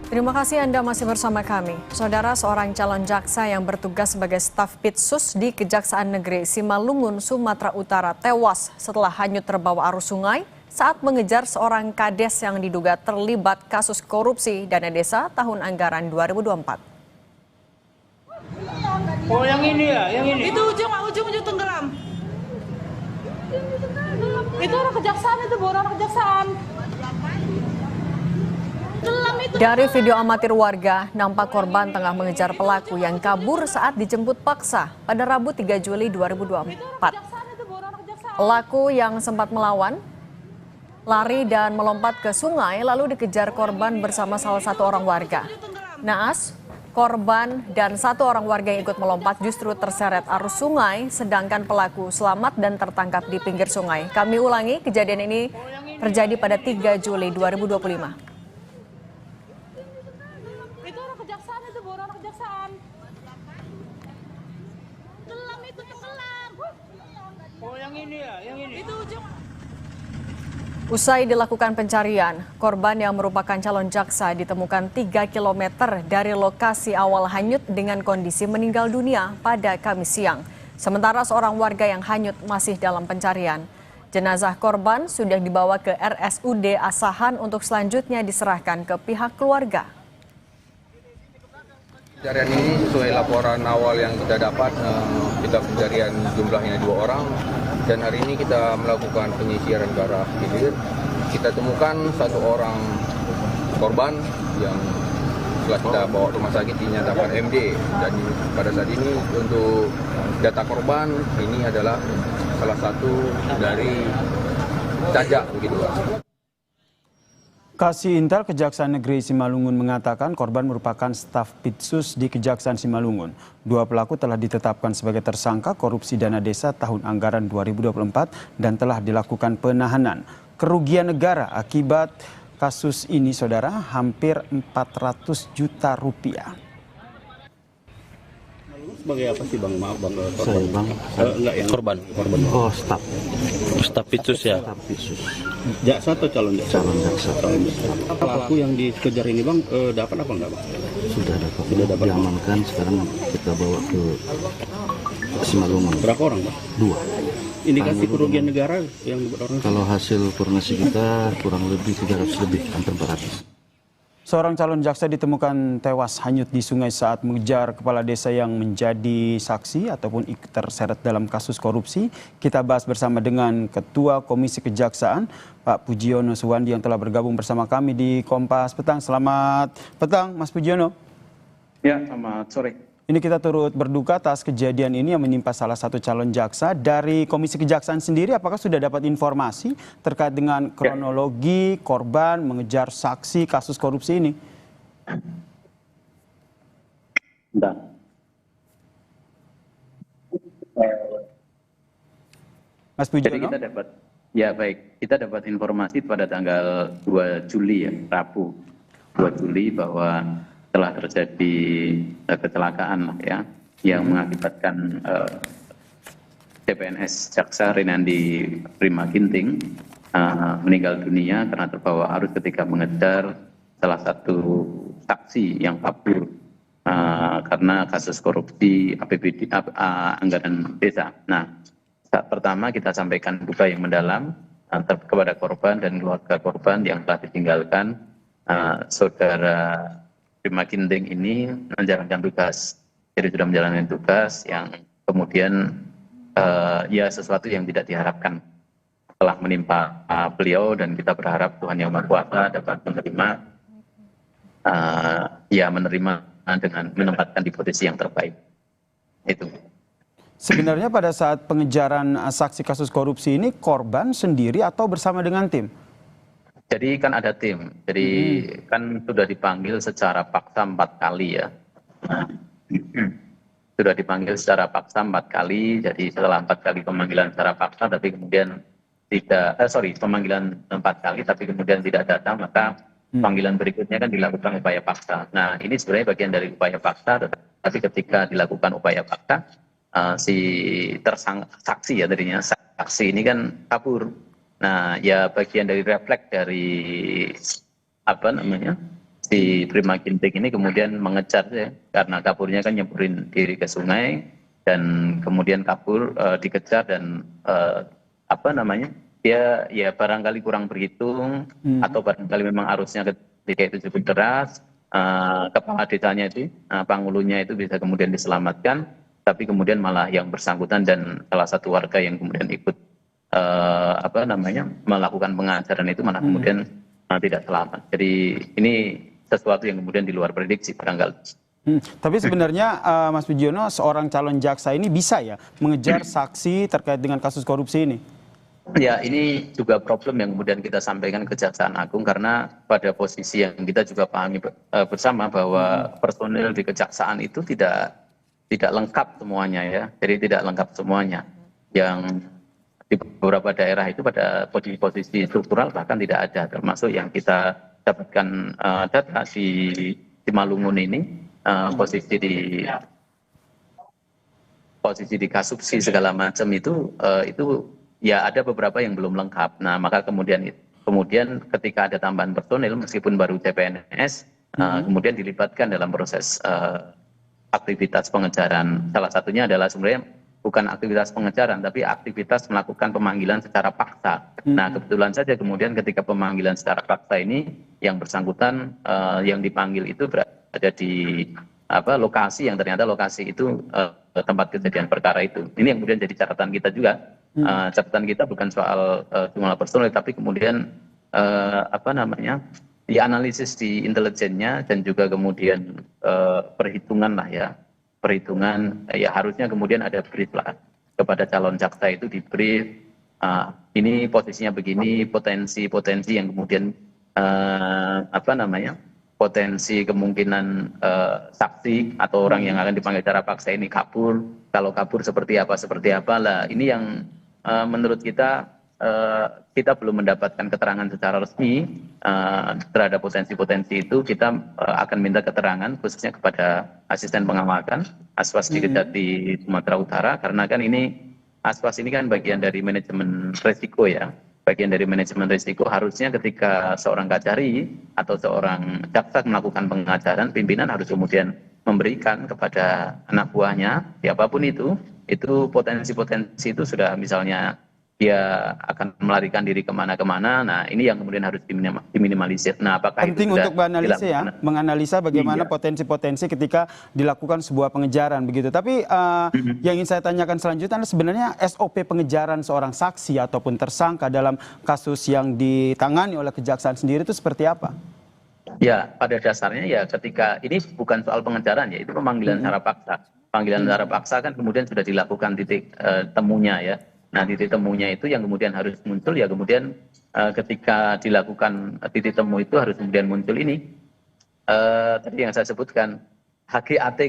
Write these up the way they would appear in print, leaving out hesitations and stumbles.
Terima kasih Anda masih bersama kami. Saudara, seorang calon jaksa yang bertugas sebagai staf Pitsus di Kejaksaan Negeri Simalungun, Sumatera Utara tewas setelah hanyut terbawa arus sungai saat mengejar seorang kades yang diduga terlibat kasus korupsi dana desa tahun anggaran 2024. Oh, yang ini ya, yang ini. Itu ujung tenggelam. Itu orang kejaksaan, itu orang kejaksaan. Dari video amatir warga, nampak korban tengah mengejar pelaku yang kabur saat dijemput paksa pada Rabu 3 Juli 2024. Pelaku yang sempat melawan, lari dan melompat ke sungai lalu dikejar korban bersama salah satu orang warga. Naas, korban dan satu orang warga yang ikut melompat justru terseret arus sungai, sedangkan pelaku selamat dan tertangkap di pinggir sungai. Kami ulangi, kejadian ini terjadi pada 3 Juli 2025. Oh, yang ini ya, yang ini. Itu ujung. Usai dilakukan pencarian, korban yang merupakan calon jaksa ditemukan 3 km dari lokasi awal hanyut dengan kondisi meninggal dunia pada Kamis siang. Sementara seorang warga yang hanyut masih dalam pencarian. Jenazah korban sudah dibawa ke RSUD Asahan untuk selanjutnya diserahkan ke pihak keluarga. Pencarian ini sesuai laporan awal yang kita dapat, kita pencarian jumlahnya 2 orang dan hari ini kita melakukan penyisiran ke arah hilir. Kita temukan 1 orang korban yang setelah kita bawa ke rumah sakit dinyatakan MD, dan pada saat ini untuk data korban ini adalah salah satu dari Cajak begitu Pak. Kasih Intel Kejaksaan Negeri Simalungun mengatakan korban merupakan staf Pitsus di Kejaksaan Simalungun. 2 pelaku telah ditetapkan sebagai tersangka korupsi dana desa tahun anggaran 2024 dan telah dilakukan penahanan. Kerugian negara akibat kasus ini, saudara, hampir 400 juta rupiah. Sebagai apa sih Bang? Maaf Bang. Saya Bang. Enggak yang korban. Oh, staf Pitsus ya. Staf Pitsus. Jaksa atau calon jaksa? Calon jaksa. Pelaku yang dikejar ini Bang dapat apa enggak Bang? Sudah dapat. Diamankan, sekarang kita bawa ke Simalungun. Berapa orang Bang? 2. Indikasi kerugian negara yang orang? Kalau hasil koordinasi kita kurang lebih 300 lebih, hampir 400. Seorang calon jaksa ditemukan tewas hanyut di sungai saat mengejar kepala desa yang menjadi saksi ataupun terseret dalam kasus korupsi. Kita bahas bersama dengan Ketua Komisi Kejaksaan, Pak Pujiono Suwandi, yang telah bergabung bersama kami di Kompas Petang. Selamat petang, Mas Pujiono. Ya, selamat sore. Ini kita turut berduka atas kejadian ini yang menimpa salah satu calon jaksa. Dari Komisi Kejaksaan sendiri, apakah sudah dapat informasi terkait dengan kronologi korban mengejar saksi kasus korupsi ini? Bentar. Mas Pujiono? Jadi kita dapat informasi pada tanggal 2 Juli ya, Rabu 2 Juli bahwa telah terjadi kecelakaan ya yang mengakibatkan CPNS Jaksa Renandi Prima Ginting meninggal dunia karena terbawa arus ketika mengejar salah satu saksi yang kabur karena kasus korupsi APBD anggaran desa. Nah, saat pertama kita sampaikan duka yang mendalam kepada korban dan keluarga korban yang telah ditinggalkan. Saudara Prima Ginting ini menjalankan tugas, jadi sudah menjalankan tugas yang kemudian ya sesuatu yang tidak diharapkan telah menimpa beliau, dan kita berharap Tuhan Yang Maha Kuasa dapat menerima dengan menempatkan di posisi yang terbaik. Itu. Sebenarnya pada saat pengejaran saksi kasus korupsi ini korban sendiri atau bersama dengan tim? Jadi kan ada tim, jadi kan sudah dipanggil secara paksa 4 kali ya. Sudah dipanggil secara paksa 4 kali, jadi setelah 4 kali pemanggilan secara paksa, tapi kemudian pemanggilan 4 kali, tapi kemudian tidak datang, maka panggilan berikutnya kan dilakukan upaya paksa. Nah, ini sebenarnya bagian dari upaya paksa, tapi ketika dilakukan upaya paksa, si saksi ya tadinya, saksi ini kan kabur. Nah, ya bagian dari refleks dari si Prima Ginting ini kemudian mengejar ya, karena kaburnya kan nyeburin diri ke sungai dan kemudian kabur, dikejar dan apa namanya, dia ya barangkali kurang berhitung atau barangkali memang arusnya ketika itu cukup deras, kepala desanya itu, Pangulunya itu bisa kemudian diselamatkan, tapi kemudian malah yang bersangkutan dan salah satu warga yang kemudian ikut apa namanya melakukan pengajaran itu malah kemudian tidak selamat. Jadi ini sesuatu yang kemudian di luar prediksi barangkali. Tapi sebenarnya Mas Pujiono, seorang calon jaksa ini bisa ya mengejar saksi terkait dengan kasus korupsi ini? Ya, ini juga problem yang kemudian kita sampaikan ke Kejaksaan Agung karena pada posisi yang kita juga pahami bersama bahwa personil di Kejaksaan itu tidak lengkap semuanya ya. Jadi tidak lengkap semuanya. Yang di beberapa daerah itu pada posisi struktural bahkan tidak ada, termasuk yang kita dapatkan data di Malungun ini, posisi di Kasubsi segala macam itu ya ada beberapa yang belum lengkap. Nah maka kemudian ketika ada tambahan personil meskipun baru CPNS, kemudian dilibatkan dalam proses aktivitas pengejaran. Salah satunya adalah sebenarnya bukan aktivitas pengejaran, tapi aktivitas melakukan pemanggilan secara paksa. Nah, kebetulan saja kemudian ketika pemanggilan secara paksa ini, yang bersangkutan yang dipanggil itu berada di lokasi yang ternyata lokasi itu tempat kejadian perkara itu. Ini yang kemudian jadi catatan kita juga. Catatan kita bukan soal jumlah personil, tapi kemudian dianalisis di intelijennya dan juga kemudian perhitungan lah ya. Perhitungan ya harusnya kemudian ada brief lah kepada calon jaksa itu, di brief ini posisinya begini, potensi yang kemudian potensi kemungkinan saksi atau orang yang akan dipanggil secara paksa ini kabur, kalau kabur seperti apa lah. Ini yang menurut kita belum mendapatkan keterangan secara resmi terhadap potensi itu. Kita akan minta keterangan khususnya kepada asisten pengawasan Aswas di Kejati Sumatera Utara, karena kan ini Aswas ini kan bagian dari manajemen risiko ya. Bagian dari manajemen risiko, harusnya ketika seorang kajari atau seorang jaksa melakukan pengajaran, pimpinan harus kemudian memberikan kepada anak buahnya siapapun itu potensi itu sudah, misalnya dia akan melarikan diri kemana-kemana. Nah ini yang kemudian harus diminimalisir. Nah apakah penting itu untuk menganalisa bagaimana potensi-potensi ketika dilakukan sebuah pengejaran begitu. Tapi yang ingin saya tanyakan selanjutnya adalah sebenarnya SOP pengejaran seorang saksi ataupun tersangka dalam kasus yang ditangani oleh kejaksaan sendiri itu seperti apa? Ya, pada dasarnya ya ketika ini bukan soal pengejaran ya, itu pemanggilan secara paksa. Panggilan secara paksa kan kemudian sudah dilakukan titik temunya ya. Nah titik temunya itu yang kemudian harus muncul ya, kemudian ketika dilakukan titik temu itu harus kemudian muncul ini tadi yang saya sebutkan, HGAT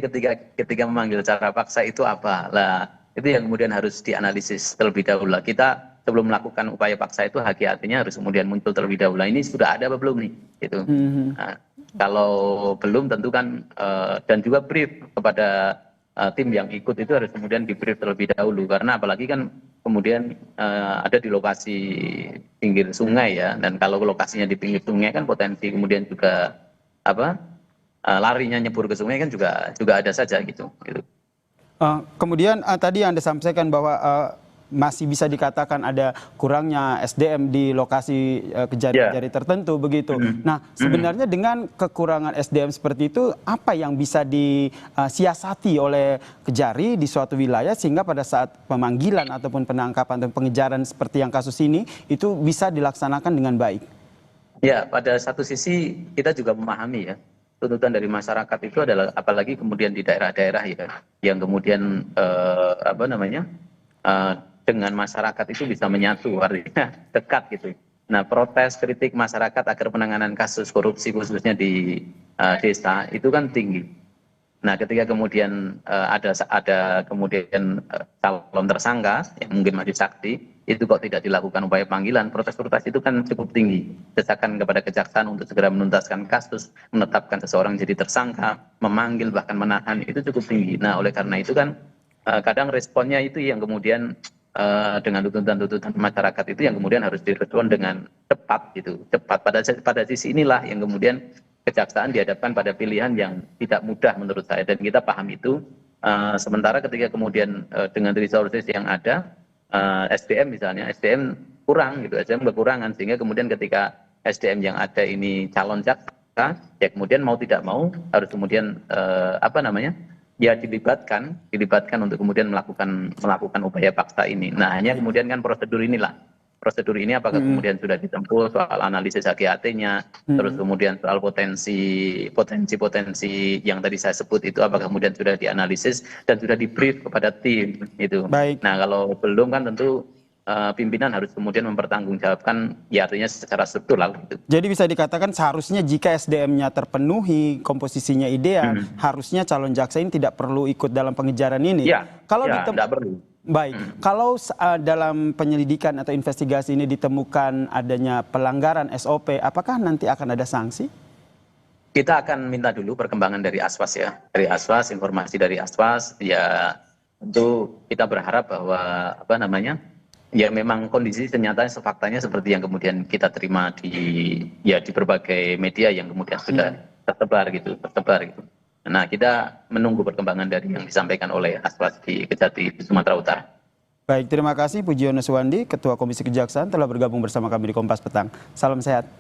ketika memanggil secara paksa itu apa lah, itu yang kemudian harus dianalisis terlebih dahulu. Kita sebelum melakukan upaya paksa itu HGAT-nya harus kemudian muncul terlebih dahulu. Ini sudah ada apa belum nih gitu. Nah, kalau belum tentu kan dan juga brief kepada tim yang ikut itu harus kemudian di brief terlebih dahulu, karena apalagi kan kemudian ada di lokasi pinggir sungai ya, dan kalau lokasinya di pinggir sungai kan potensi kemudian juga larinya nyebur ke sungai kan juga ada saja gitu. Kemudian tadi Anda sampaikan bahwa masih bisa dikatakan ada kurangnya SDM di lokasi kejadian tertentu begitu. Nah, sebenarnya dengan kekurangan SDM seperti itu, apa yang bisa disiasati oleh Kejari di suatu wilayah sehingga pada saat pemanggilan ataupun penangkapan dan pengejaran seperti yang kasus ini itu bisa dilaksanakan dengan baik? Ya, pada satu sisi kita juga memahami ya, tuntutan dari masyarakat itu adalah apalagi kemudian di daerah-daerah ya yang kemudian dengan masyarakat itu bisa menyatu, artinya dekat gitu. Nah, protes kritik masyarakat agar penanganan kasus korupsi khususnya di desa itu kan tinggi. Nah, ketika kemudian ada kemudian calon tersangka yang mungkin masih saksi, itu kok tidak dilakukan upaya panggilan, protes-protes itu kan cukup tinggi. Desakan kepada kejaksaan untuk segera menuntaskan kasus, menetapkan seseorang jadi tersangka, memanggil bahkan menahan itu cukup tinggi. Nah, oleh karena itu kan kadang responnya itu yang kemudian dengan tuntutan-tuntutan masyarakat itu yang kemudian harus direspon dengan cepat gitu. Cepat pada sisi inilah yang kemudian kejaksaan dihadapkan pada pilihan yang tidak mudah menurut saya, dan kita paham itu. Sementara ketika kemudian dengan resources yang ada, SDM misalnya, SDM kurang gitu, SDM kekurangan, sehingga kemudian ketika SDM yang ada ini calon jaksa, ya kemudian mau tidak mau harus kemudian ya dilibatkan untuk kemudian melakukan upaya paksa ini. Nah, hanya kemudian kan prosedur ini apakah kemudian sudah ditempuh soal analisis HKAT-nya, terus kemudian soal potensi yang tadi saya sebut itu apakah kemudian sudah dianalisis dan sudah di-brief kepada tim itu. Baik. Nah, kalau belum kan tentu pimpinan harus kemudian mempertanggungjawabkan, ya artinya secara struktural gitu. Jadi bisa dikatakan seharusnya jika SDM-nya terpenuhi, komposisinya ideal, harusnya calon jaksa ini tidak perlu ikut dalam pengejaran ini. Ya, Kalau tidak perlu. Baik, kalau dalam penyelidikan atau investigasi ini ditemukan adanya pelanggaran SOP, apakah nanti akan ada sanksi? Kita akan minta dulu perkembangan dari Aswas ya, informasi dari Aswas. Ya tentu kita berharap bahwa ya memang kondisi senyatanya sefaktanya seperti yang kemudian kita terima di berbagai media yang kemudian sudah tersebar gitu. Nah, kita menunggu perkembangan dari yang disampaikan oleh Aswas di Kejati Sumatera Utara. Baik, terima kasih Pujiono Suwandi, Ketua Komisi Kejaksaan telah bergabung bersama kami di Kompas Petang. Salam sehat.